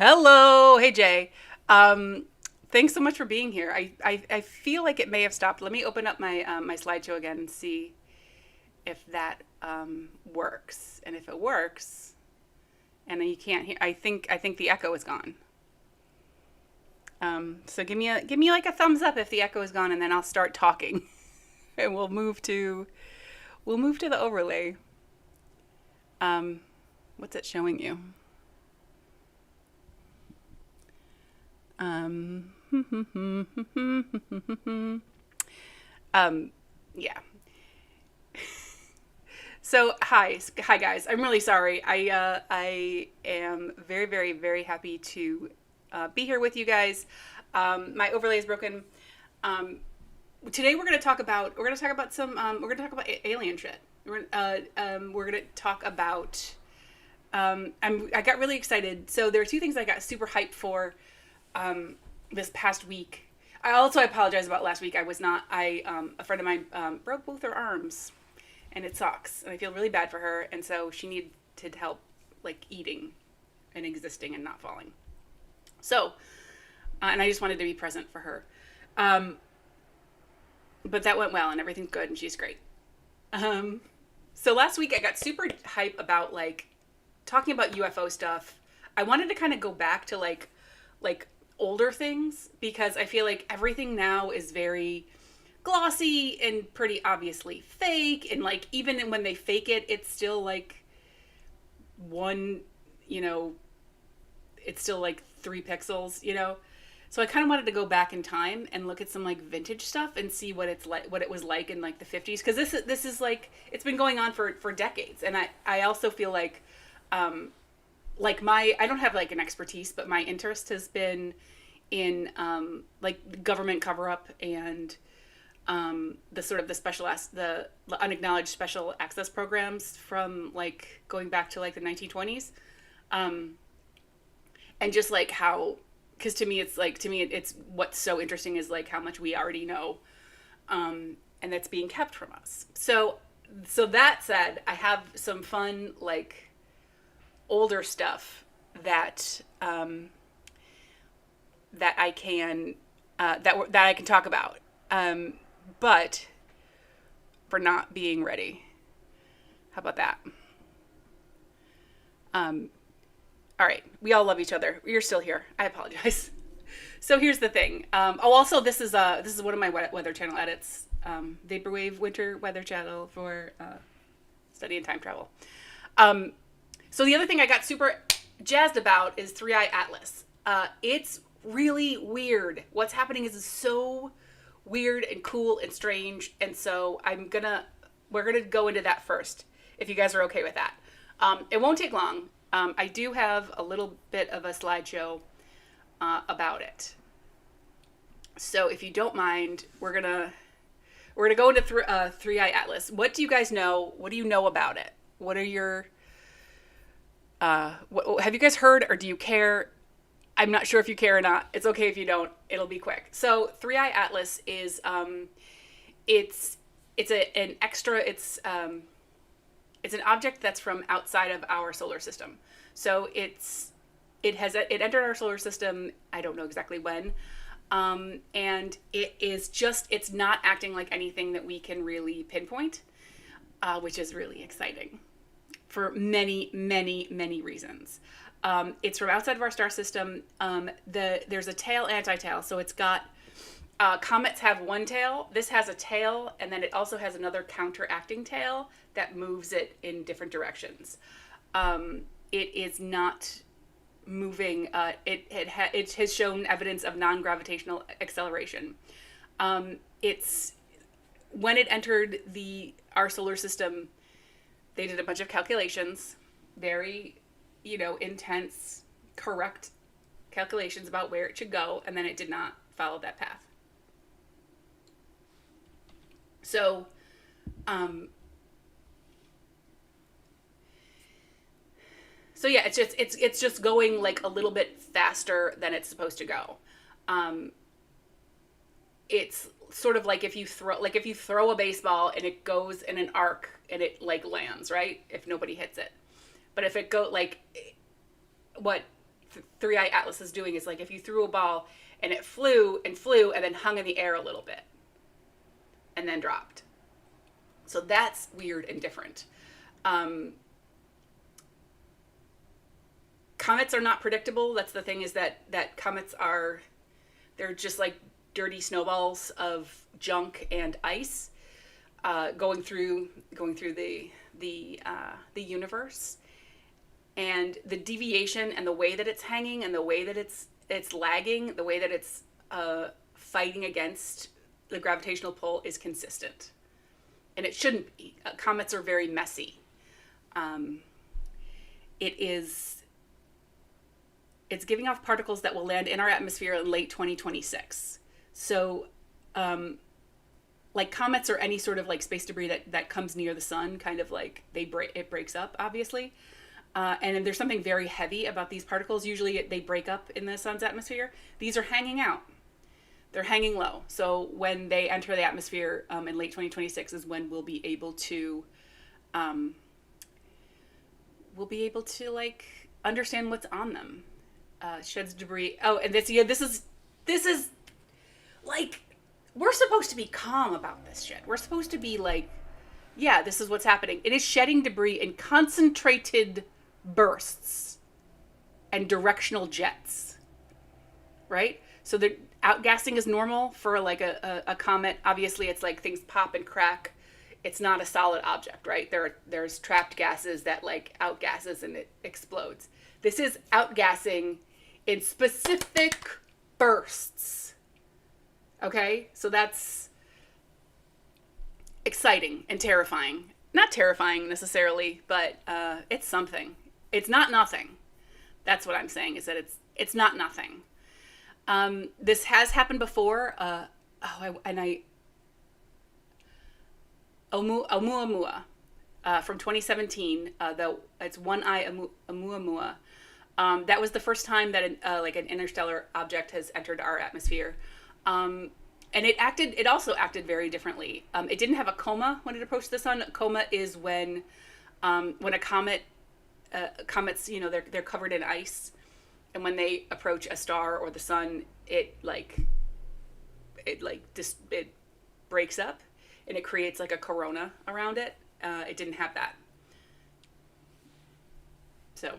Hello. Hey, Jay. Thanks so much for being here. I feel like it may have stopped. Let me open up my slideshow again and see if that works. And if it works, and you can't hear, I think the echo is gone. So give me like a thumbs up if the echo is gone, and then I'll start talking, and we'll move to the overlay. What's it showing you? Um, yeah. So hi guys. I'm really sorry. I am very very very happy to be here with you guys. My overlay is broken. Um, Today we're gonna talk about some we're gonna talk about alien shit. We're gonna talk about I got really excited. So there are two things I got super hyped for this past week. I apologize about last week. I was not. A friend of mine broke both her arms, and it sucks. And I feel really bad for her. And so she needed help, like eating, and existing, and not falling. So, and I just wanted to be present for her. Um, but that went well, and everything's good, and she's great. Um, so last week I got super hype about like talking about UFO stuff. I wanted to kind of go back to like older things because I feel like everything now is very glossy and pretty obviously fake, and like even when they fake it, it's still like one, you know, it's still like 3 pixels. So I kind of wanted to go back in time and look at some like vintage stuff and see what it was like in like the 50s, because this is like it's been going on for decades. And I also feel like my I don't have like an expertise, but my interest has been in like government cover up and the sort of the unacknowledged special access programs from like going back to like the 1920s, and just like how, because to me it's what's so interesting is like how much we already know, and that's being kept from us. So that said, I have some fun like older stuff that that I can that I can talk about, but for not being ready. How about that? Um, all right, we all love each other. You're still here. I apologize. So here's the thing. Also this is one of my Weather Channel edits. Vaporwave Winter Weather Channel for studying time travel. Um, so the other thing I got super jazzed about is Three Eye Atlas. It's really weird. What's happening is so weird and cool and strange, and so we're gonna go into that first, if you guys are okay with that. It won't take long. I do have a little bit of a slideshow about it. So if you don't mind, we're gonna go into Three Eye Atlas. What do you guys know? What do you know about it? What are your have you guys heard, or do you care? I'm not sure if you care or not. It's okay if you don't. It'll be quick. So Three Eye Atlas is an extra. It's an object that's from outside of our solar system. So it entered our solar system. I don't know exactly when, and it's not acting like anything that we can really pinpoint, which is really exciting for many, many, many reasons. It's from outside of our star system. There's a tail, anti-tail. So it's got, comets have one tail. This has a tail, and then it also has another counteracting tail that moves it in different directions. It is not moving. It has shown evidence of non-gravitational acceleration. It's when it entered our solar system, they did a bunch of calculations, very, intense, correct calculations about where it should go, and then it did not follow that path. So, yeah, it's just going like a little bit faster than it's supposed to go. Um, it's sort of like if you throw a baseball and it goes in an arc and it like lands, right? If nobody hits it. But if it go like what Three Eye Atlas is doing is like if you threw a ball and it flew and flew and then hung in the air a little bit and then dropped. So that's weird and different. Comets are not predictable. That's the thing, is that comets are, they're just like dirty snowballs of junk and ice going through the universe. And the deviation and the way that it's hanging and the way that it's lagging, the way that it's fighting against the gravitational pull is consistent. And it shouldn't be. Comets are very messy. It's giving off particles that will land in our atmosphere in late 2026. So, like comets or any sort of like space debris that comes near the sun, kind of like it breaks up, obviously. And there's something very heavy about these particles. Usually they break up in the sun's atmosphere. These are hanging out. They're hanging low. So when they enter the atmosphere in late 2026 is when we'll be able to like understand what's on them. Sheds debris. Oh, and this is like, we're supposed to be calm about this shit. We're supposed to be like, yeah, this is what's happening. It is shedding debris in concentrated bursts and directional jets, right? So the outgassing is normal for like a comet. Obviously, it's like things pop and crack. It's not a solid object, right? There's trapped gases that like outgasses and it explodes. This is outgassing in specific bursts. Okay? So that's exciting and terrifying. Not terrifying necessarily, but it's something. It's not nothing. That's what I'm saying, is that it's not nothing. This has happened before. Oumuamua from 2017. It's One Eye Oumuamua. That was the first time that an interstellar object has entered our atmosphere. And it also acted very differently. It didn't have a coma when it approached the sun. A coma is when a comets, they're covered in ice, and when they approach a star or the sun, it breaks up and it creates like a corona around it. It didn't have that. So,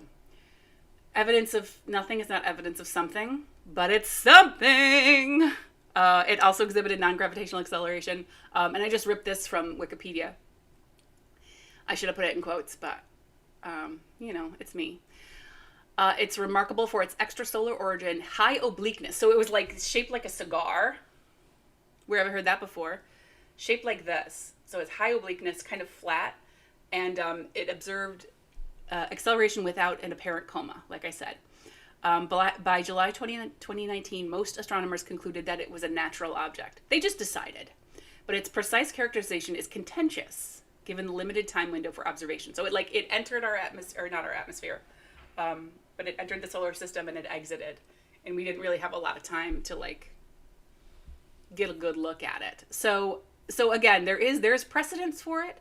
evidence of nothing is not evidence of something, but it's something. It also exhibited non-gravitational acceleration. And I just ripped this from Wikipedia. I should have put it in quotes, but, it's me. It's remarkable for its extrasolar origin, high obliqueness. So it was like shaped like a cigar. Where have I heard that before? Shaped like this. So it's high obliqueness, kind of flat. And it observed acceleration without an apparent coma, like I said. By July 2019, most astronomers concluded that it was a natural object. They just decided. But its precise characterization is contentious, given the limited time window for observation. So it entered our atmosphere, or not our atmosphere, but it entered the solar system and it exited. And we didn't really have a lot of time to get a good look at it. So again, there's precedence for it.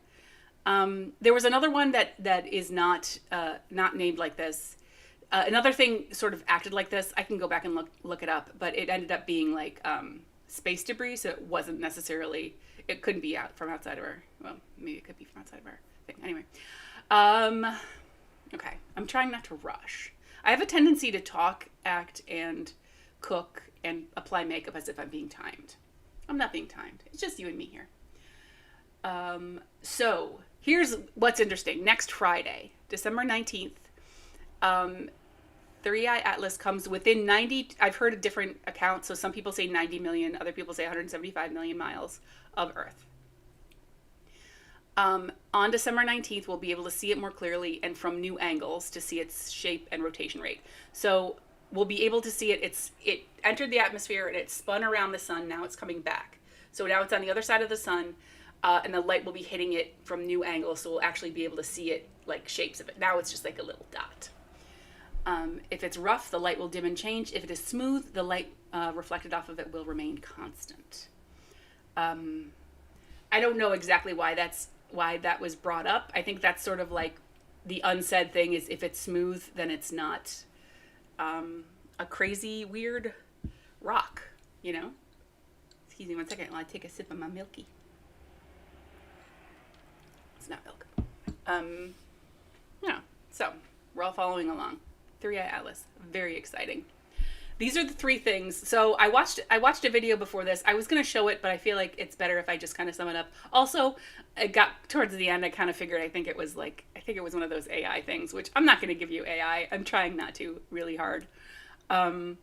There was another one that is not named like this. Another thing sort of acted like this. I can go back and look it up, but it ended up being like space debris, so it wasn't necessarily. It couldn't be out from outside of our. Well, maybe it could be from outside of our thing. Anyway, okay. I'm trying not to rush. I have a tendency to talk, act, and cook and apply makeup as if I'm being timed. I'm not being timed. It's just you and me here. So here's what's interesting. Next Friday, December 19th. Three Eye Atlas comes within 90, I've heard a different account, so some people say 90 million, other people say 175 million miles of Earth. On December 19th, we'll be able to see it more clearly and from new angles to see its shape and rotation rate. So we'll be able to see it. It entered the atmosphere and it spun around the sun. Now it's coming back. So now it's on the other side of the sun, and the light will be hitting it from new angles, so we'll actually be able to see it, like shapes of it. Now it's just like a little dot. If it's rough, the light will dim and change. If it is smooth, the light reflected off of it will remain constant. I don't know exactly why that was brought up. I think that's sort of like the unsaid thing is if it's smooth, then it's not a crazy, weird rock, you know? Excuse me one second while I take a sip of my milky. It's not milk. Yeah, so we're all following along. Three-Eye Atlas, very exciting. These are the three things. So I watched a video before this. I was going to show it, but I feel like it's better if I just kind of sum it up. Also, it got towards the end. I kind of figured I think it was one of those AI things, which I'm not going to give you AI. I'm trying not to really hard. But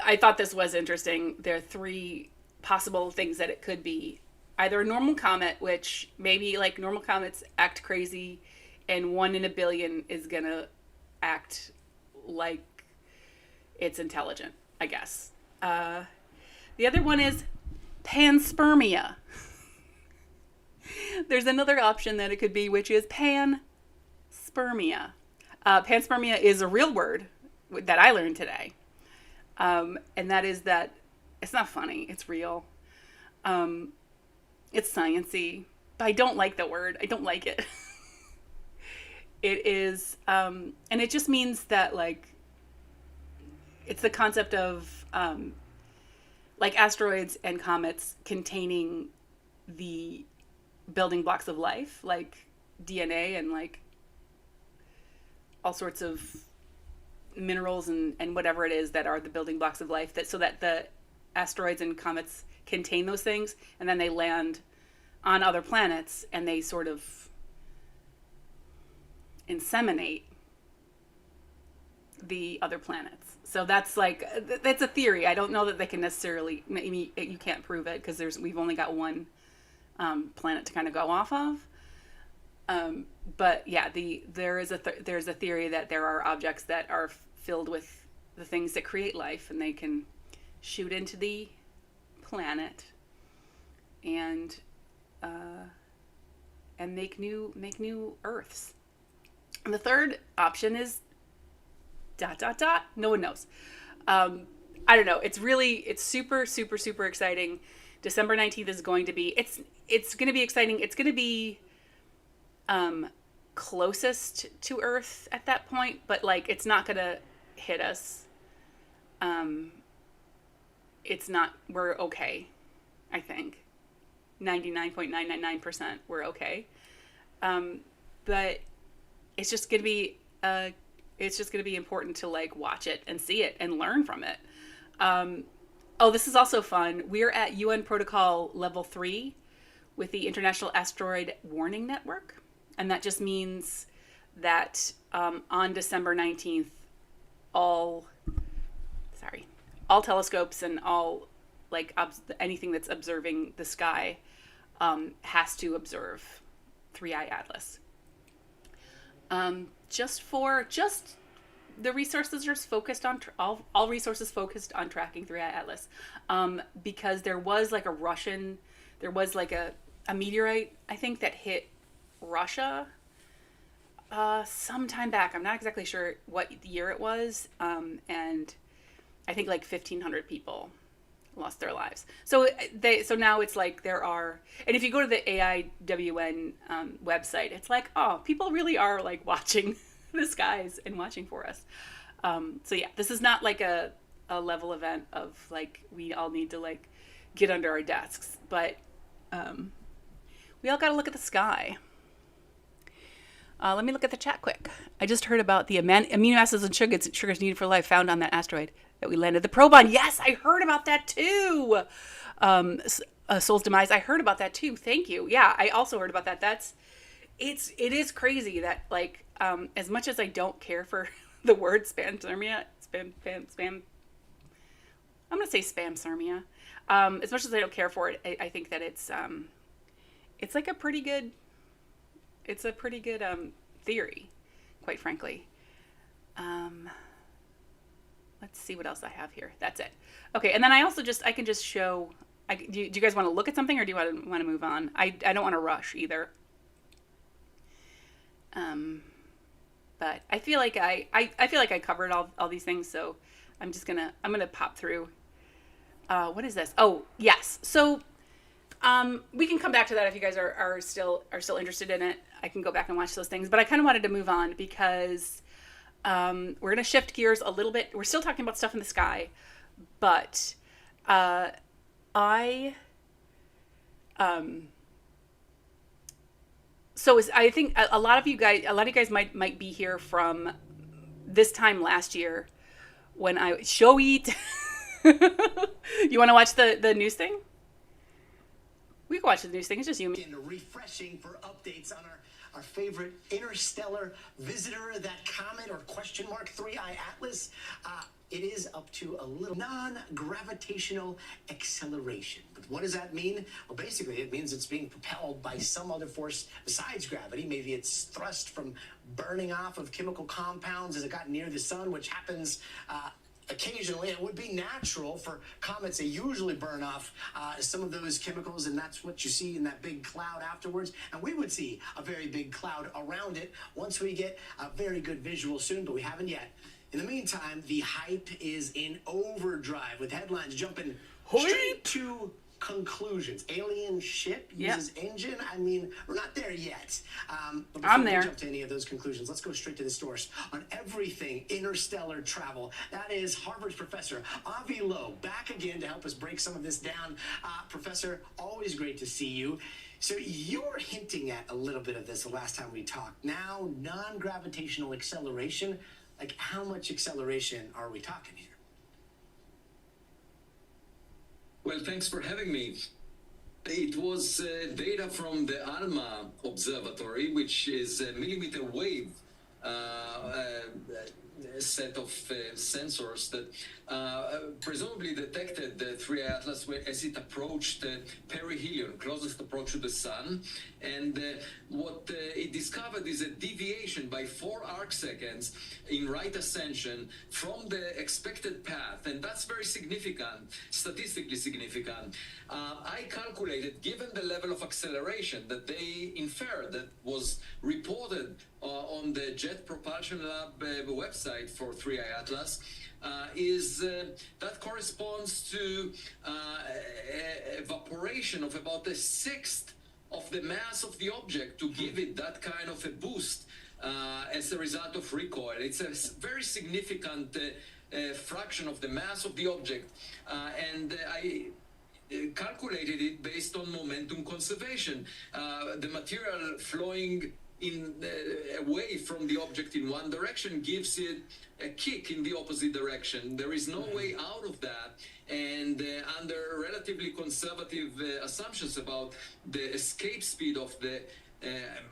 I thought this was interesting. There are three possible things that it could be. Either a normal comet, which maybe like normal comets act crazy, and 1 in a billion is going to act like it's intelligent, I guess. The other one is panspermia. There's another option that it could be, which is panspermia. Panspermia is a real word that I learned today. And that is that it's not funny, it's real. It's sciencey, but I don't like the word. I don't like it. It is, and it just means that, like, it's the concept of, like, asteroids and comets containing the building blocks of life, like DNA and, like, all sorts of minerals and whatever it is that are the building blocks of life, so that the asteroids and comets contain those things, and then they land on other planets, and they sort of inseminate the other planets. So that's a theory. I don't know that they can necessarily, maybe you can't prove it because we've only got one planet to kind of go off of. But yeah, there's a theory that there are objects that are filled with the things that create life, and they can shoot into the planet and make new Earths. And the third option is ... No one knows. I don't know. It's super, super, super exciting. December 19th is going to be, it's going to be exciting. It's going to be closest to Earth at that point, but like, it's not going to hit us. It's not, we're okay. I think 99.999% we're okay. But it's just going to be, important to like watch it and see it and learn from it. This is also fun. We're at UN Protocol Level 3 with the International Asteroid Warning Network. And that just means that on December 19th, all telescopes and all like anything that's observing the sky has to observe Three-Eye Atlas. Just the resources are focused on all resources focused on tracking Three-Eye Atlas, because there was like a meteorite, I think, that hit Russia some time back. I'm not exactly sure what year it was, and I think like 1,500 people lost their lives. So now it's like there are, and if you go to the AIWN website, it's like, oh, people really are like watching the skies and watching for us. So yeah, this is not like a level event of like we all need to like get under our desks, but we all got to look at the sky. Let me look at the chat quick. I just heard about the amino acids and sugars needed for life found on that asteroid that we landed the probe on. Yes, I heard about that too. Soul's Demise, I heard about that too. Thank you. Yeah, I also heard about that. It is crazy that like as much as I don't care for the word spamthermia, I'm gonna say spamthermia. As much as I don't care for it, I think that it's like a pretty good. It's a pretty good theory, quite frankly. Let's see what else I have here. That's it. Okay, and then I also I can just show. Do you guys want to look at something, or do you want to move on? I don't want to rush either. But I feel like I feel like I covered all these things, so I'm gonna pop through. What is this? Oh yes. So we can come back to that if you guys are still interested in it. I can go back and watch those things, but I kind of wanted to move on because we're gonna shift gears a little bit. We're still talking about stuff in the sky, but I I think a lot of you guys might be here from this time last year when I show eat. You want to watch the news thing? We can watch the news thing. It's just you. Refreshing for updates on our favorite interstellar visitor, that comet or question mark 3I Atlas. It is up to a little non-gravitational acceleration. But what does that mean? Well, basically, it means it's being propelled by some other force besides gravity. Maybe it's thrust from burning off of chemical compounds as it got near the sun, which happens occasionally. It would be natural for comets to usually burn off some of those chemicals, and that's what you see in that big cloud afterwards. And we would see a very big cloud around it once we get a very good visual soon, but we haven't yet. In the meantime, the hype is in overdrive with headlines jumping straight to conclusions. Alien ship uses engine. I mean, we're not there yet. But before we jump to any of those conclusions, let's go straight to the source on everything interstellar travel. That is Harvard's Professor Avi Loeb, back again to help us break some of this down. Professor, always great to see you. So you were hinting at a little bit of this the last time we talked. Now, non-gravitational acceleration. Like, how much acceleration are we talking here? Well, thanks for having me. It was data from the ALMA observatory, which is a millimeter wave set of sensors that presumably detected the 3I Atlas as it approached perihelion, closest approach to the sun. And what it discovered is a deviation by 4 arc seconds in right ascension from the expected path. And that's very significant, statistically significant. I calculated, given the level of acceleration that they inferred that was reported on the Jet Propulsion Lab website for 3I Atlas, that corresponds to evaporation of about a sixth of the mass of the object to give it that kind of a boost as a result of recoil. It's a very significant fraction of the mass of the object, and I calculated it based on momentum conservation. The material flowing away from the object in one direction gives it a kick in the opposite direction. There is no way out of that, and under relatively conservative assumptions about the escape speed of the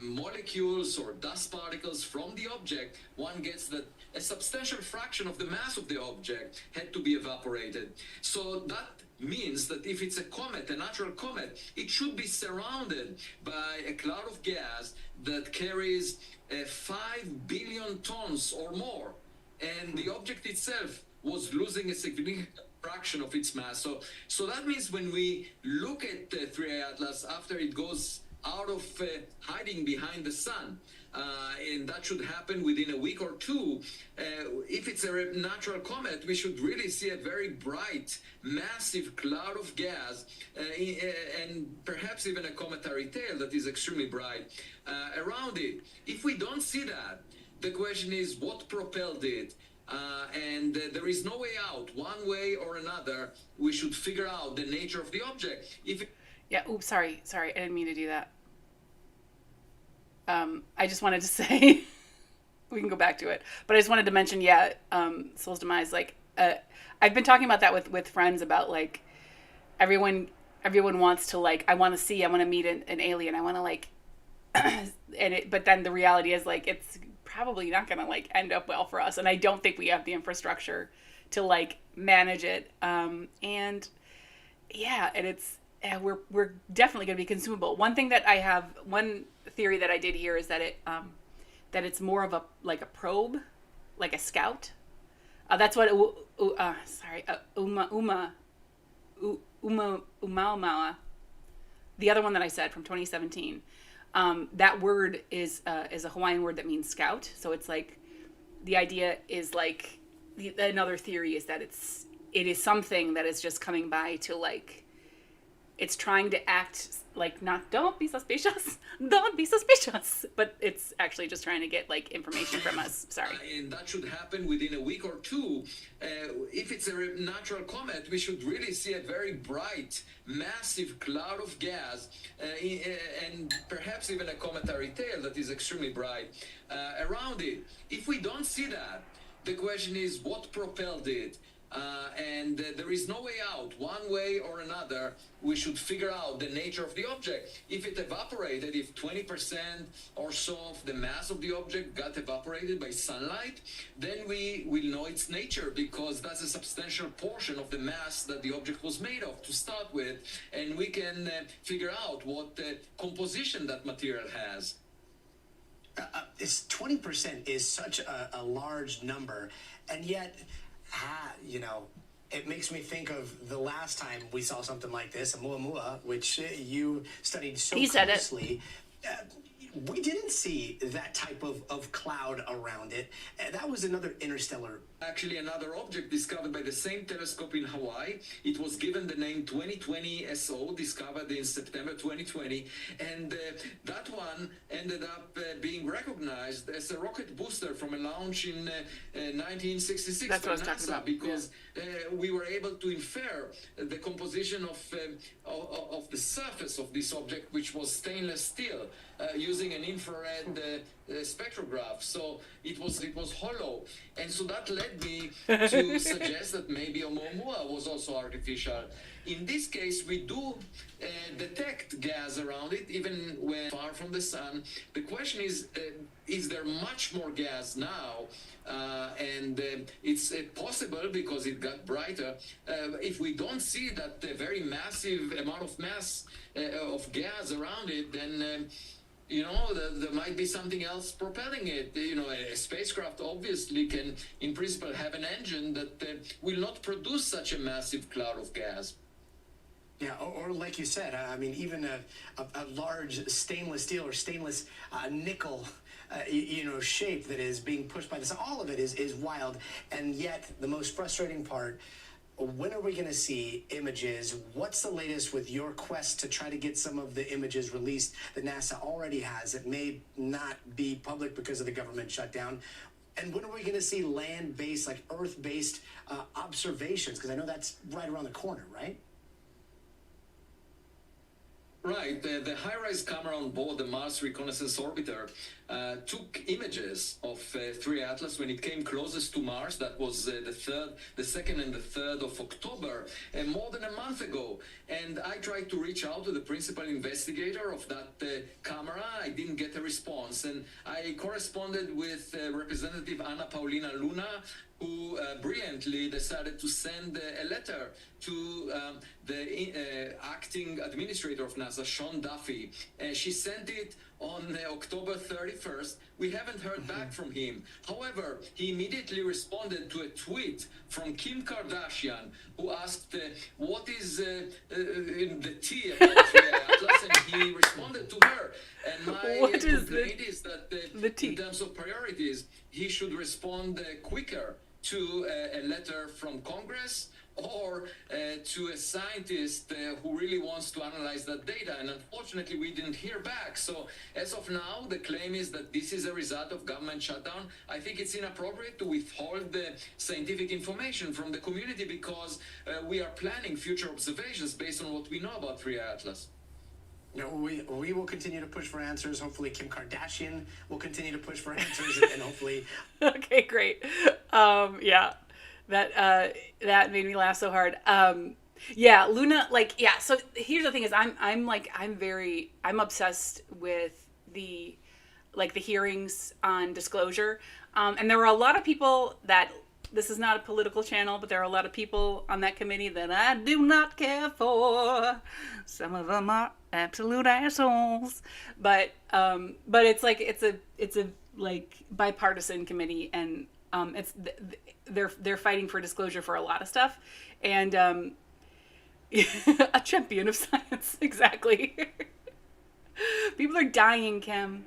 molecules or dust particles from the object, one gets that a substantial fraction of the mass of the object had to be evaporated. So that means that if it's a comet, a natural comet, it should be surrounded by a cloud of gas that carries 5 billion tons or more. And the object itself was losing a significant fraction of its mass. So that means when we look at 3I Atlas after it goes out of hiding behind the sun, and that should happen within a week or two. If it's a natural comet, we should really see a very bright, massive cloud of gas, and perhaps even a cometary tail that is extremely bright around it. If we don't see that, the question is what propelled it? And there is no way out. One way or another, we should figure out the nature of the object. Oops, sorry, I didn't mean to do that. I just wanted to say, we can go back to it, but I just wanted to mention, Soul's Demise, like, I've been talking about that with friends about, like, everyone wants to, like, I want to meet an alien, I want to, like, but then the reality is, like, it's probably not going to, like, end up well for us, and I don't think we have the infrastructure to, like, manage it, and it's, we're definitely going to be consumable. One theory that I did hear is that that it's more of a probe, like a scout. That's what Umauma, the other one that I said from 2017. That word is a Hawaiian word that means scout. So it's like the idea is like another theory is that it is something that is just coming by to like it's trying to act like not don't be suspicious, don't be suspicious, but it's actually just trying to get like information from us. Sorry. And that should happen within a week or two. If it's a natural comet, we should really see a very bright, massive cloud of gas, and perhaps even a cometary tail that is extremely bright around it. If we don't see that, the question is what propelled it? And there is no way out. One way or another, we should figure out the nature of the object. If it evaporated, if 20% or so of the mass of the object got evaporated by sunlight, then we will know its nature, because that's a substantial portion of the mass that the object was made of to start with, and we can figure out what composition that material has. 20% is such a large number, and yet, you know, it makes me think of the last time we saw something like this, Oumuamua, which you studied so closely. We didn't see that type of cloud around it. That was another interstellar. Actually, another object discovered by the same telescope in Hawaii. It was given the name 2020 SO, discovered in September 2020. And that one ended up being recognized as a rocket booster from a launch in 1966 That's by what I was NASA, talking about. because we were able to infer the composition of the surface of this object, which was stainless steel, using an infrared spectrograph. So it was hollow, and so that led me to suggest that maybe Oumuamua was also artificial. In this case, we do detect gas around it, even when far from the sun. The question is there much more gas now? And it's possible, because it got brighter. If we don't see that very massive amount of mass of gas around it, then you know, there might be something else propelling it. You know, a spacecraft obviously can, in principle, have an engine that will not produce such a massive cloud of gas. Yeah, or like you said, I mean, even a large stainless steel or stainless nickel, you know, shape that is being pushed by the sun. All of it is wild. And yet, the most frustrating part, when are we going to see images? What's the latest with your quest to try to get some of the images released that NASA already has that may not be public because of the government shutdown? And when are we going to see land-based, like Earth-based observations? Because I know that's right around the corner, right? Right. The high-rise camera on board the Mars Reconnaissance Orbiter took images of 3 Atlas when it came closest to Mars. That was the 2nd and the 3rd of October, more than a month ago. And I tried to reach out to the principal investigator of that camera. I didn't get a response. And I corresponded with Representative Anna Paulina Luna, who brilliantly decided to send a letter to the acting administrator of NASA, Sean Duffy. She sent it on October 31st. We haven't heard back from him. However, he immediately responded to a tweet from Kim Kardashian, who asked, what is the T about 3 Atlas? And he responded to her. And my complaint is that in terms of priorities, he should respond quicker to a letter from Congress, or to a scientist who really wants to analyze that data. And unfortunately, we didn't hear back. So as of now, the claim is that this is a result of government shutdown. I think it's inappropriate to withhold the scientific information from the community, because we are planning future observations based on what we know about 3 Atlas. You know, we will continue to push for answers. Hopefully Kim Kardashian will continue to push for answers, and hopefully... Okay, great. Yeah, that made me laugh so hard. Yeah, Luna, like, yeah, so here's the thing is I'm obsessed with the hearings on disclosure. And there were a lot of people that, this is not a political channel, but there are a lot of people on that committee that I do not care for. Some of them are absolute assholes, but it's like, it's a like bipartisan committee, and they're fighting for disclosure for a lot of stuff, and a champion of science, exactly. People are dying, Kim,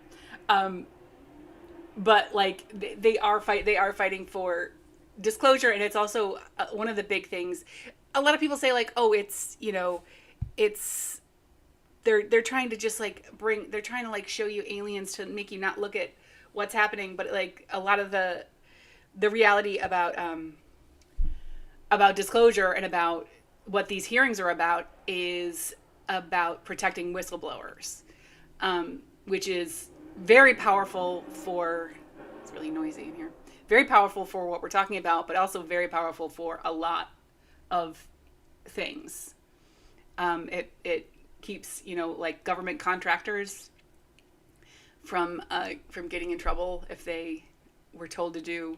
but like they are fighting for disclosure, and it's also one of the big things. A lot of people say like, oh, it's, you know, it's they're trying to just like they're trying to like show you aliens to make you not look at what's happening, but like a lot of the reality about disclosure and about what these hearings are about is about protecting whistleblowers, which is very powerful for, it's really noisy in here, very powerful for what we're talking about, but also very powerful for a lot of things. It keeps, you know, like government contractors from getting in trouble if they were told to do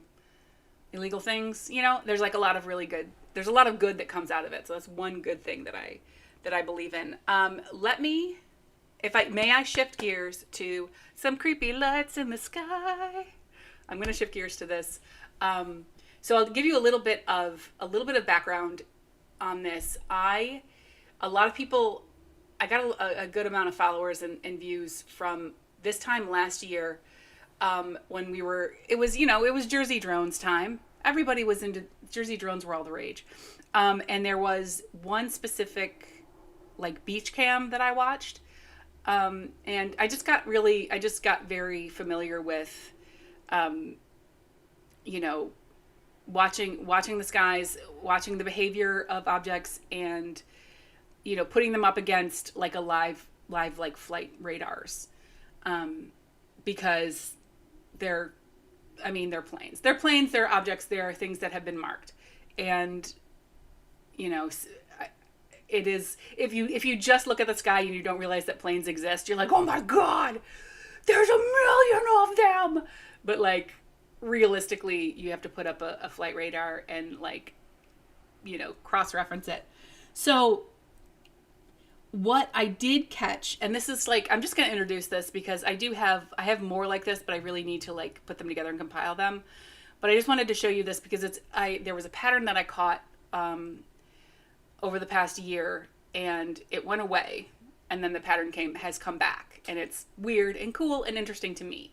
illegal things. You know, there's like a lot of really good, there's a lot of good that comes out of it. So that's one good thing that I believe in. Let me, may I shift gears to some creepy lights in the sky? I'm going to shift gears to this. So I'll give you a little bit of background on this. A lot of people, I got a good amount of followers and views from this time last year, when it was Jersey drones time. Everybody was into Jersey drones, were all the rage. And there was one specific like beach cam that I watched. And I just got very familiar with, you know, watching the skies, watching the behavior of objects, and, you know, putting them up against like a live like flight radars. Because they're planes. They're planes, they're objects, they're things that have been marked. And, you know, it is, if you just look at the sky and you don't realize that planes exist, you're like, oh my God, there's 1 million of them. But like, realistically, you have to put up a flight radar and like, you know, cross-reference it. So what I did catch, and this is like, I'm just going to introduce this because I have more like this, but I really need to like put them together and compile them. But I just wanted to show you this because there was a pattern that I caught over the past year, and it went away, and then the pattern has come back, and it's weird and cool and interesting to me.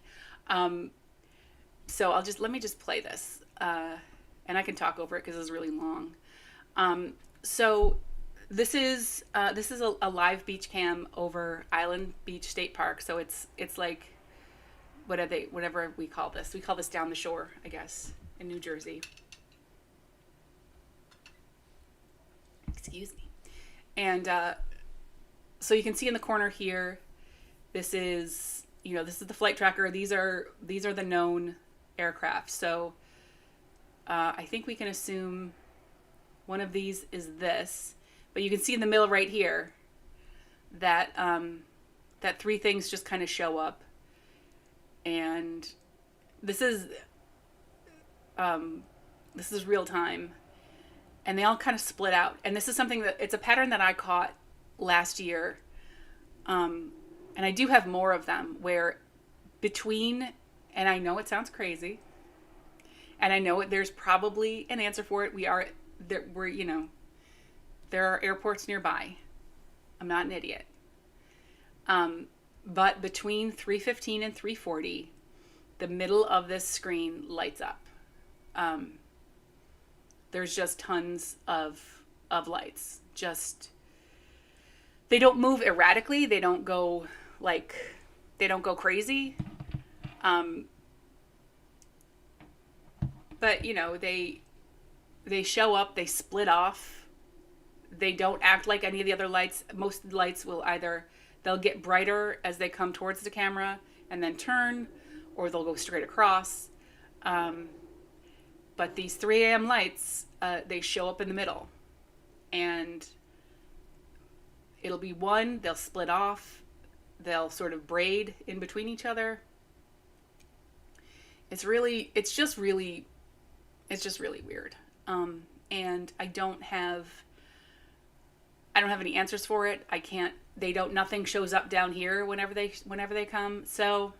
So let me just play this, and I can talk over it because it's really long. So this is a live beach cam over Island Beach State Park. So it's like, whatever we call this. We call this down the shore, I guess, in New Jersey. Excuse me. And so you can see in the corner here, this is the flight tracker. These are the known aircraft. So I think we can assume one of these is this. But you can see in the middle right here that that three things just kind of show up, and this is real time, and they all kind of split out. And this is it's a pattern that I caught last year, and I do have more of them where and I know it sounds crazy, and I know there's probably an answer for it. There are airports nearby. I'm not an idiot. But between 3:15 and 3:40, the middle of this screen lights up. There's just tons of lights. They don't move erratically. They don't go crazy. But you know, they show up, they split off. They don't act like any of the other lights. Most lights they'll get brighter as they come towards the camera and then turn, or they'll go straight across. But these 3 a.m. lights, they show up in the middle. And it'll be one, they'll split off, they'll sort of braid in between each other. It's just really weird. And I don't have any answers for it. Nothing shows up down here whenever they come. So,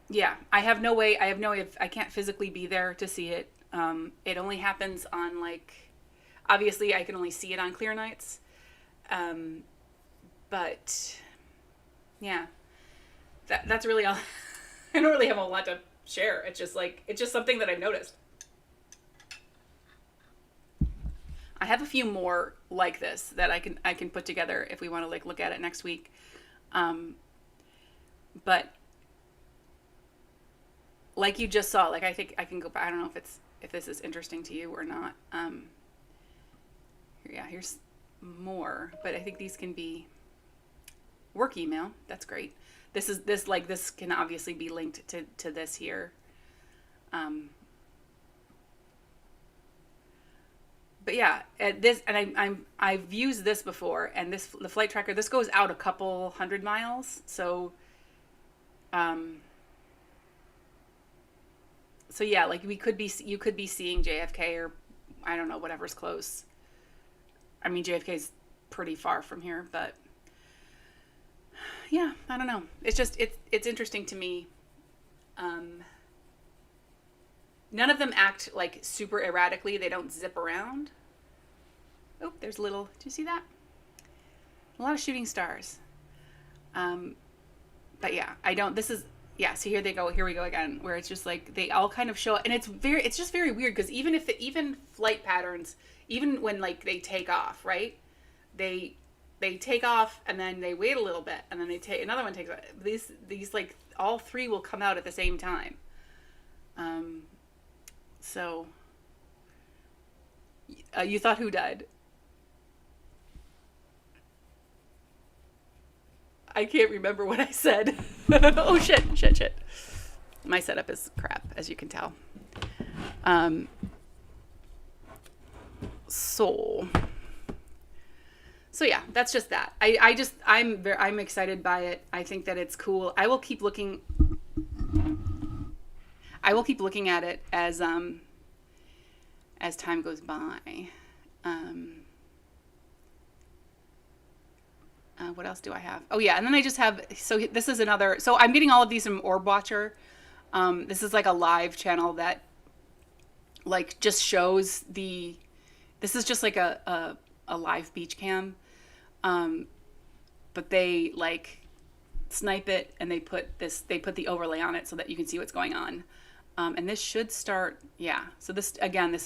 yeah, I have no way I can't physically be there to see it. It only happens on obviously I can only see it on clear nights. But yeah, that's really all. I don't really have a lot to share. It's just something that I've noticed. I have a few more like this that I can put together if we want to like look at it next week. But like you just saw, like I think I can go back. I don't know if this is interesting to you or not. Here's more, but I think these can be work email. That's great. This can obviously be linked to this here. But yeah, I've used this before, and the flight tracker, this goes out a couple 100 miles. So yeah, like you could be seeing JFK, or I don't know, whatever's close. I mean, JFK is pretty far from here, but yeah, I don't know. It's just, it's interesting to me. None of them act like super erratically. They don't zip around. Oh, there's little, do you see that? A lot of shooting stars. But yeah, so here they go. Here we go again, where it's just like they all kind of show up, and it's just very weird because even flight patterns, even when like they take off, right? They take off and then they wait a little bit and then another one takes off. These like all three will come out at the same time. So you thought who died? I can't remember what I said. Oh shit. My setup is crap, as you can tell. So yeah, that's just that. I'm excited by it. I think that it's cool. I will keep looking at it as time goes by. What else do I have? Oh yeah, and then I just have, so this is another, so I'm getting all of these from Orb Watcher. This is like a live channel that like just shows this is just like a live beach cam. But they like snipe it and they put the overlay on it so that you can see what's going on. And this should start, yeah. So this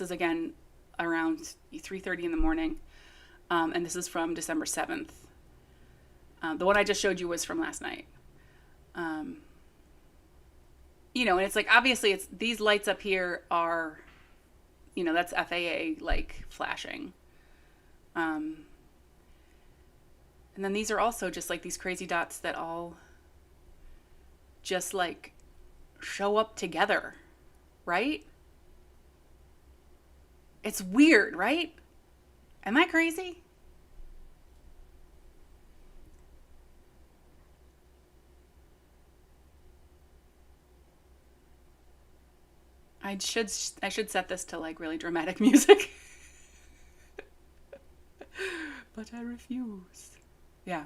is again around 3:30 in the morning. And this is from December 7th. The one I just showed you was from last night. You know, and it's like, obviously it's, these lights up here are, you know, that's FAA like flashing. And then these are also just like these crazy dots that all just like show up together, right? It's weird, right? Am I crazy? I should set this to like really dramatic music. But I refuse. Yeah.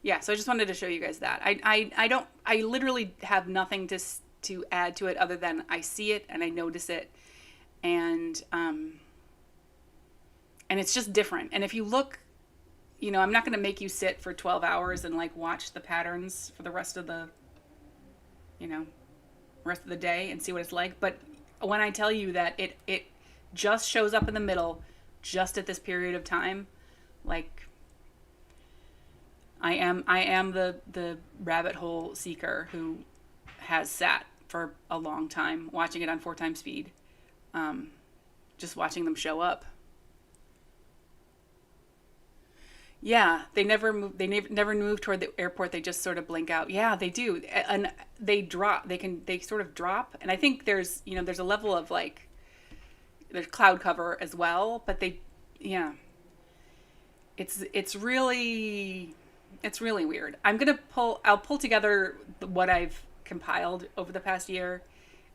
Yeah, so I just wanted to show you guys that. I literally have nothing to add to it other than I see it and I notice it, and it's just different. And if you look, you know, I'm not going to make you sit for 12 hours and like watch the patterns for the rest of the, you know, rest of the day and see what it's like. But when I tell you that it just shows up in the middle, just at this period of time, like I am the rabbit hole seeker who has sat for a long time watching it on 4x speed, just watching them show up. Yeah, they never move toward the airport. They just sort of blink out. Yeah, they do, and they drop. They sort of drop, and I think there's a level of like there's cloud cover as well, but it's really weird. I'll pull together what I've compiled over the past year,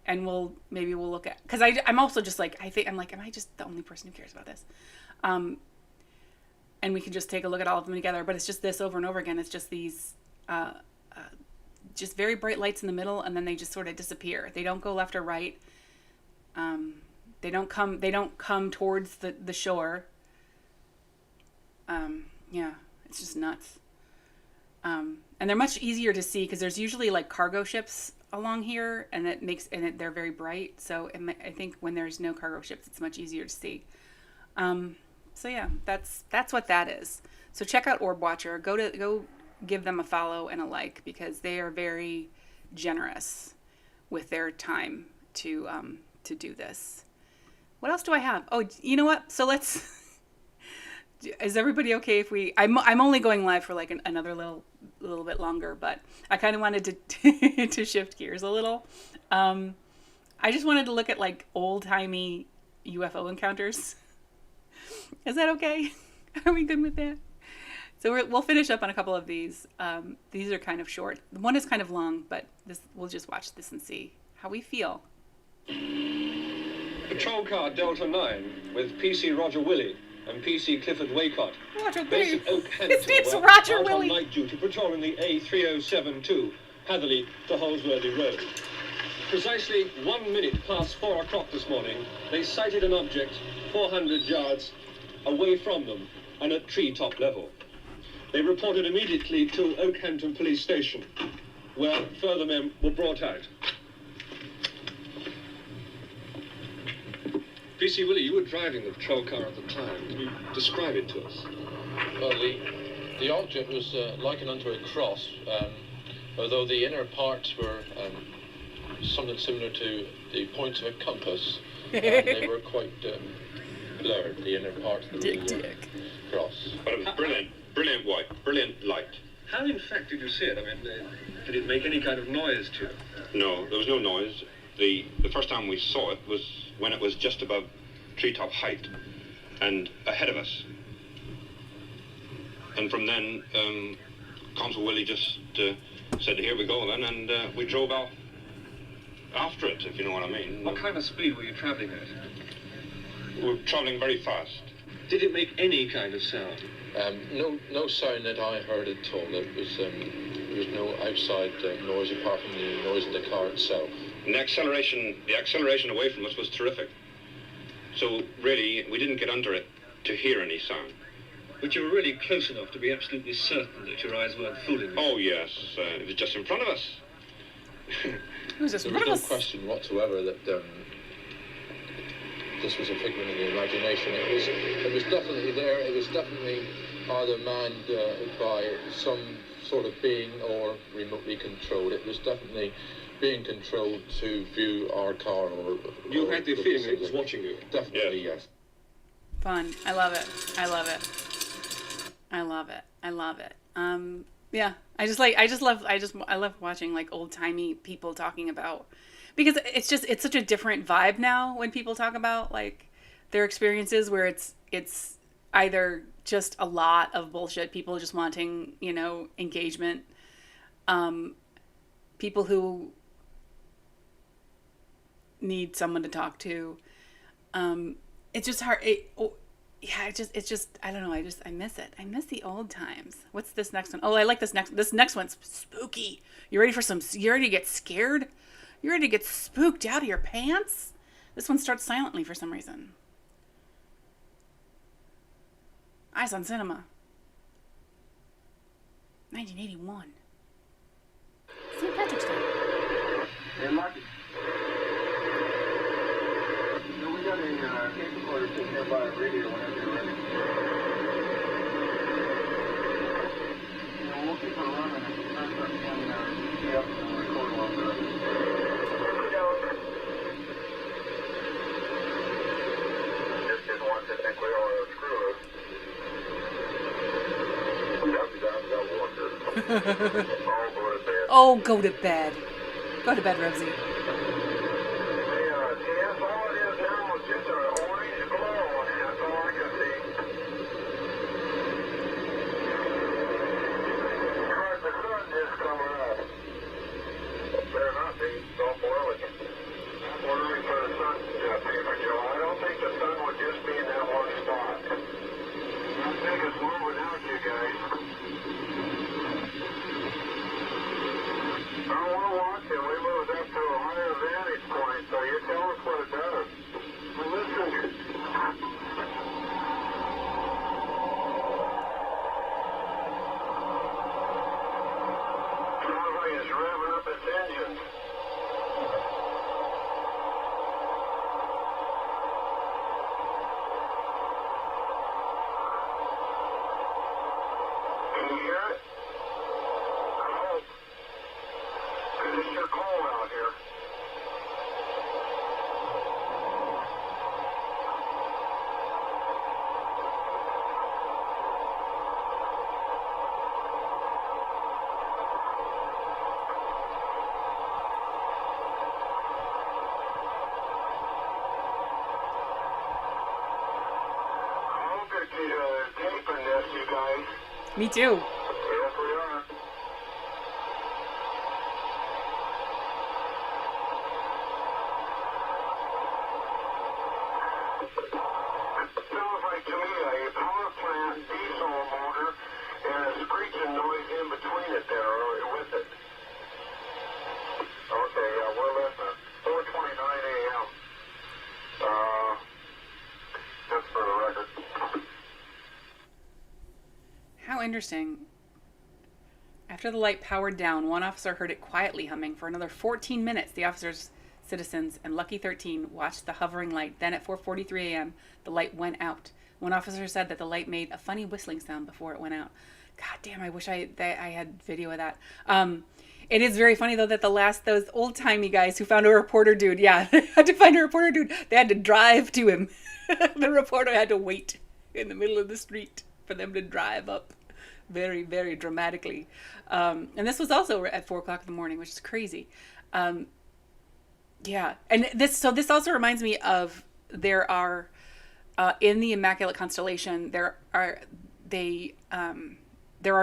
and we'll look at, because I'm also just like, am I just the only person who cares about this? And we can just take a look at all of them together. But it's just this over and over again. It's just these just very bright lights in the middle, and then they just sort of disappear. They don't go left or right. They don't come towards the shore. Yeah, it's just nuts. And and they're much easier to see because there's usually like cargo ships along here, and they're very bright. So I think when there's no cargo ships, it's much easier to see. So yeah, that's what that is. So check out Orb Watcher. Go give them a follow and a like because they are very generous with their time to do this. What else do I have? Oh, you know what? So let's. Is everybody okay if we? I'm only going live for like another little bit longer, but I kind of wanted to to shift gears a little. I just wanted to look at like old timey UFO encounters. Is that okay? Are we good with that? So we'll finish up on a couple of these. These are kind of short. One is kind of long, but we'll just watch this and see how we feel. Patrol car Delta 9 with PC Roger Willie and PC Clifford Waycott. Roger Based Willie. at Oakhampton, His name's were Roger out Willie. on night duty patrolling the A3072, Hatherley to Holsworthy Road. Precisely 1 minute past 4 o'clock this morning, they sighted an object 400 yards away from them and at treetop level. They reported immediately to Oakhampton Police Station, where further men were brought out. PC Willie, you were driving the patrol car at the time. Can you describe it to us? Well, the object was likened unto a cross, although the inner parts were something similar to the points of a compass. They were quite blurred, the inner part of the cross. But it was brilliant white, brilliant light. How in fact did you see it? I mean, did it make any kind of noise to you? No, there was no noise. The first time we saw it was when it was just above treetop height and ahead of us. And from then, Consul Willie just said, here we go then, and we drove off after it, if you know what I mean. What kind of speed were you travelling at? We were travelling very fast. Did it make any kind of sound? No sound that I heard at all. There was no outside noise apart from the noise of the car itself. And the acceleration away from us was terrific. So really, we didn't get under it to hear any sound. But you were really close enough to be absolutely certain that your eyes weren't fooling you. Oh yes, it was just in front of us. Who's this? There was no question whatsoever that this was a figment of the imagination. It was definitely there. It was definitely either manned by some sort of being or remotely controlled. It was definitely being controlled to view our car or... You had the feeling it was watching you? Definitely, yes. Fun. I love it. I love it. I love it. I love it. Yeah. I love watching like old timey people talking about, because it's such a different vibe now when people talk about like their experiences where it's either just a lot of bullshit, people just wanting, engagement, people who need someone to talk to. It's just hard. It's just I don't know. I miss it. I miss the old times. What's this next one? Oh, I like this next one's spooky. You ready to get scared? You ready to get spooked out of your pants? This one starts silently for some reason. Eyes on Cinema. 1981. St. Patrick's Day. Hey, Marky. We got a tape recorder sitting here by a radio whenever you're ready. We'll keep it running and start up again, be up and record a little bit. Just didn't want to think we were screwed. Oh, go to bed. Go to bed, Rosie. We moved up to a higher Me too. Yes, we are. Sounds like to me a power plant diesel motor and a screeching noise in between it there, or with it. Okay, yeah, we're listening. 4:29 a.m. Just for the record. How interesting. After the light powered down, one officer heard it quietly humming for another 14 minutes. The officers, citizens, and Lucky 13 watched the hovering light. Then at 4:43 a.m., the light went out. One officer said that the light made a funny whistling sound before it went out. God damn, I wish I had video of that. It is very funny, though, that those old-timey guys who found a reporter dude, yeah, they had to find a reporter dude. They had to drive to him. The reporter had to wait in the middle of the street for them to drive up very, very dramatically. And this was also at 4 o'clock in the morning, which is crazy. Yeah. And this also reminds me of, there are, in the Immaculate Constellation, there are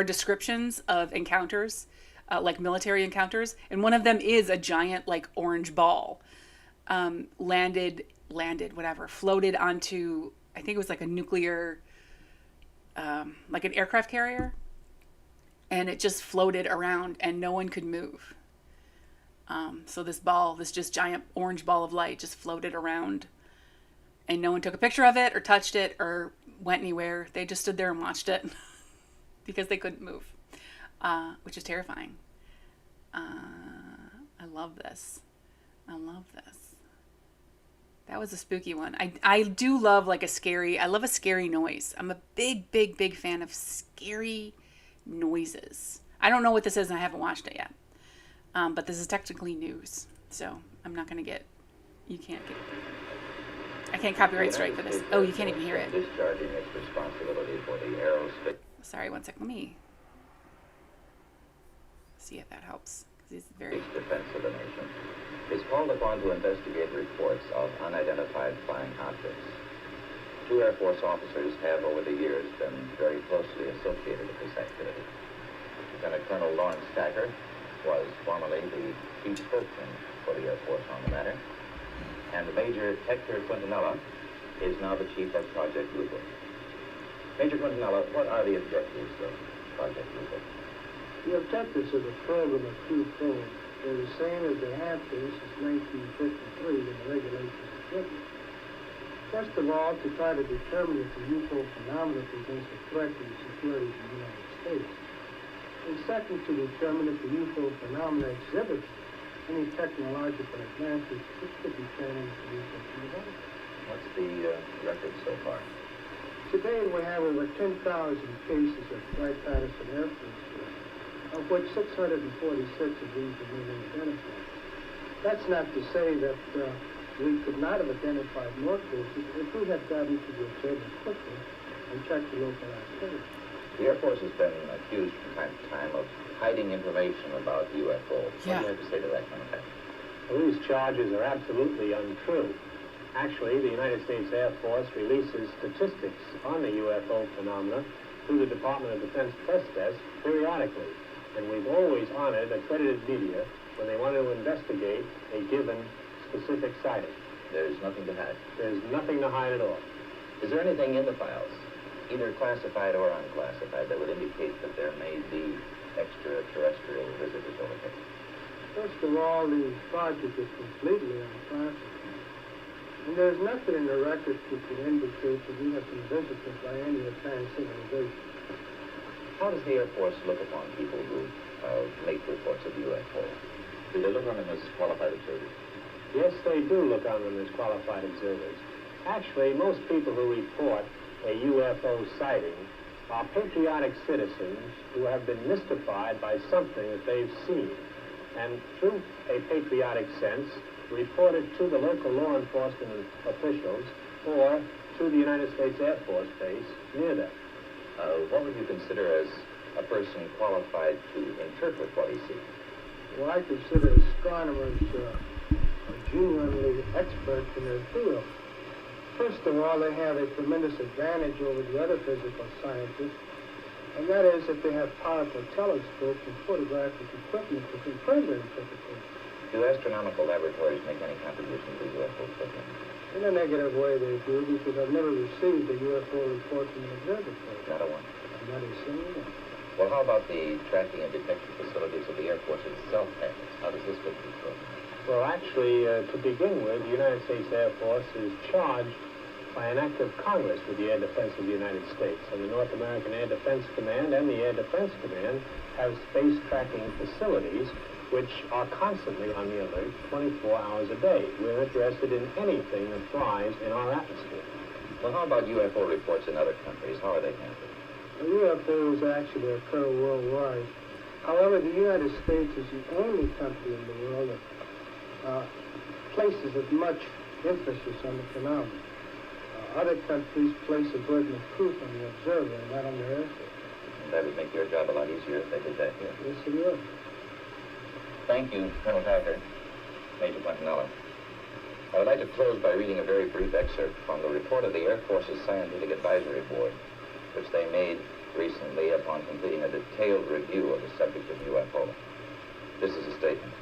descriptions of encounters, like military encounters. And one of them is a giant, like, orange ball, floated onto, I think it was like a nuclear, like an aircraft carrier, and it just floated around and no one could move. So this just giant orange ball of light just floated around, and no one took a picture of it or touched it or went anywhere. They just stood there and watched it because they couldn't move, which is terrifying. I love this. That was a spooky one. I do love I love a scary noise. I'm a big, big, big fan of scary noises. I don't know what this is and I haven't watched it yet. But this is technically news. So I'm not going to I can't copyright strike for this. Oh, you can't even hear it. Discharging its responsibility for the aerospace. Sorry, one second. Let me see if that helps. Because it's very... defense of the nation is called upon to investigate reports of unidentified flying objects. 2 Air Force officers have over the years been very closely associated with this activity. Lieutenant Colonel Lawrence Stacker was formerly the chief spokesman for the Air Force on the matter, and Major Hector Quintanilla is now the chief of Project Blue Book. Major Quintanilla, what are the objectives of Project Blue Book? The objectives of the program are twofold. They're the same as they have been since 1953 when the regulations were written. First of all, to try to determine if the UFO phenomenon presents a threat to the security of the United States. And second, to determine if the UFO phenomenon exhibits any technological advances which could be turned into research and development. What's the record so far? Today we have over 10,000 cases of Wright-Patterson Air Force Base, of which 646 of these have been identified. That's not to say that we could not have identified more cases if we had gotten to the observer quickly and checked the local activity. The Air Force has been accused from time to time of hiding information about UFOs. Yeah. What do you have to say to that kind of thing? Well, these charges are absolutely untrue. Actually, the United States Air Force releases statistics on the UFO phenomena through the Department of Defense press desk periodically. And we've always honored accredited media when they want to investigate a given specific sighting. There's nothing to hide. There's nothing to hide at all. Is there anything in the files, either classified or unclassified, that would indicate that there may be extraterrestrial visitors over here? First of all, the project is completely unclassified. And there's nothing in the records which would indicate that we have been visited by any advanced civilization. How does the Air Force look upon people who make reports of UFO? Do they look on them as qualified observers? Yes, they do look on them as qualified observers. Actually, most people who report a UFO sighting are patriotic citizens who have been mystified by something that they've seen, and through a patriotic sense, report it to the local law enforcement officials or to the United States Air Force Base near them. What would you consider as a person qualified to interpret what he sees? Well, I consider astronomers genuinely experts in their field. First of all, they have a tremendous advantage over the other physical scientists And that is if they have powerful telescopes and photographic equipment to confirm their interpretation. Do astronomical laboratories make any contribution to UFO equipment? In a negative way they do, because I've never received a UFO report from an observatory. Not a one. And that is saying that. Well, how about the tracking and detection facilities of the Air Force itself? How does this fit the program? Well, actually, to begin with, the United States Air Force is charged by an act of Congress with the air defense of the United States. And the North American Air Defense Command and the Air Defense Command have space tracking facilities which are constantly on the alert 24 hours a day. We're interested in anything that flies in our atmosphere. Well, how about UFO reports in other countries? How are they handled? UFOs actually occur worldwide. However, the United States is the only country in the world that places as much emphasis on the phenomenon. Other countries place a burden of proof on the observer and not on the Air Force. And that would make your job a lot easier if they did that here. Yes, it would. Thank you, Colonel Tucker, Major Quintanilla. I would like to close by reading a very brief excerpt from the report of the Air Force's Scientific Advisory Board, which they made recently upon completing a detailed review of the subject of UFO. This is a statement.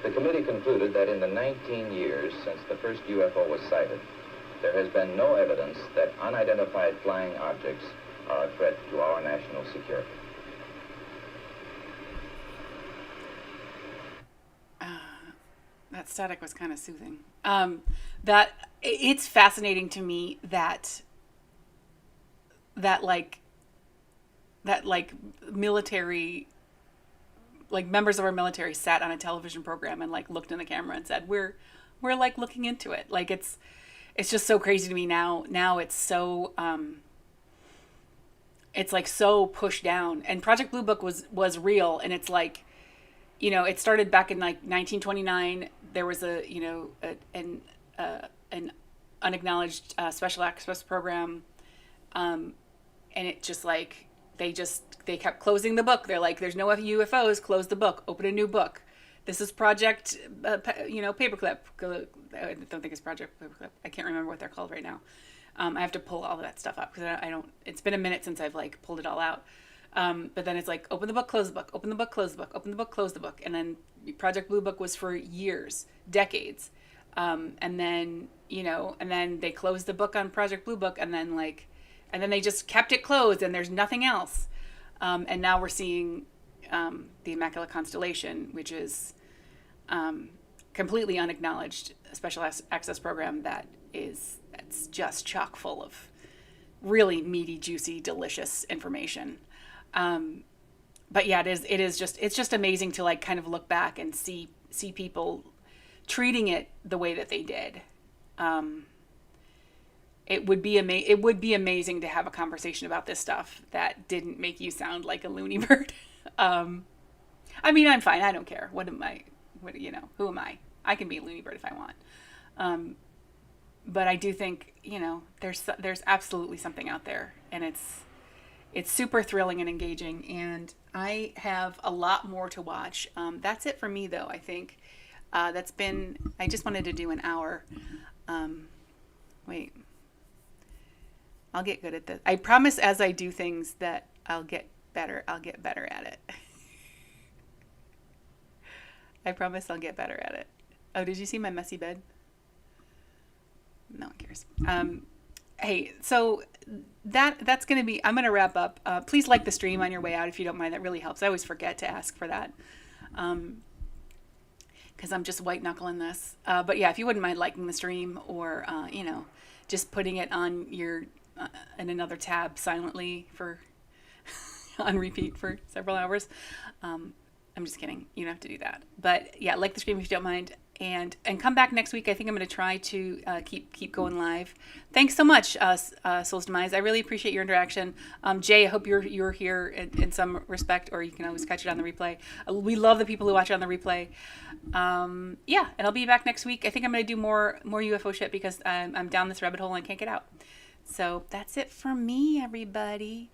The committee concluded that in the 19 years since the first UFO was sighted, there has been no evidence that unidentified flying objects are a threat to our national security. That static was kind of soothing. That it's fascinating to me that military, like members of our military sat on a television program and like looked in the camera and said, we're like looking into it. Like it's just so crazy to me now. Now it's so, it's like so pushed down. And Project Blue Book was real. And it's like, you know, it started back in like 1929. There was an unacknowledged special access program. And it just like, they kept closing the book. They're like, there's no UFOs, close the book, open a new book. This is Project, Paperclip. I don't think it's Project Paperclip. I can't remember what they're called right now. I have to pull all of that stuff up because I don't, it's been a minute since I've like pulled it all out. But then it's like, open the book, close the book, open the book, close the book, open the book, close the book. And then Project Blue Book was for years, decades. And then they closed the book on Project Blue Book and then they just kept it closed and there's nothing else. And now we're seeing the Immaculate Constellation, which is completely unacknowledged special access program that's just chock full of really meaty, juicy, delicious information. But yeah, it's just amazing to like kind of look back and see people treating it the way that they did. It would be amazing to have a conversation about this stuff that didn't make you sound like a loony bird. I mean, I'm fine. I don't care. Who am I? I can be a loony bird if I want. But I do think, there's absolutely something out there, and it's super thrilling and engaging, and I have a lot more to watch. That's it for me, though, I think. I just wanted to do an hour. Wait. I'll get good at this. I promise as I do things that I'll get better at it. I promise I'll get better at it. Oh, did you see my messy bed? No one cares. Hey, so that's going to be, I'm going to wrap up. Please like the stream on your way out if you don't mind. That really helps. I always forget to ask for that. Because I'm just white knuckling this. But yeah, if you wouldn't mind liking the stream or, just putting it on your, in another tab silently for, on repeat for several hours. I'm just kidding. You don't have to do that. But yeah, like the stream if you don't mind. And come back next week. I think I'm going to try to keep going live. Thanks so much, Soul's Demise. I really appreciate your interaction. Jay, I hope you're here in some respect, or you can always catch it on the replay. We love the people who watch it on the replay. Yeah, and I'll be back next week. I think I'm going to do more UFO shit because I'm down this rabbit hole and I can't get out. So that's it for me, everybody.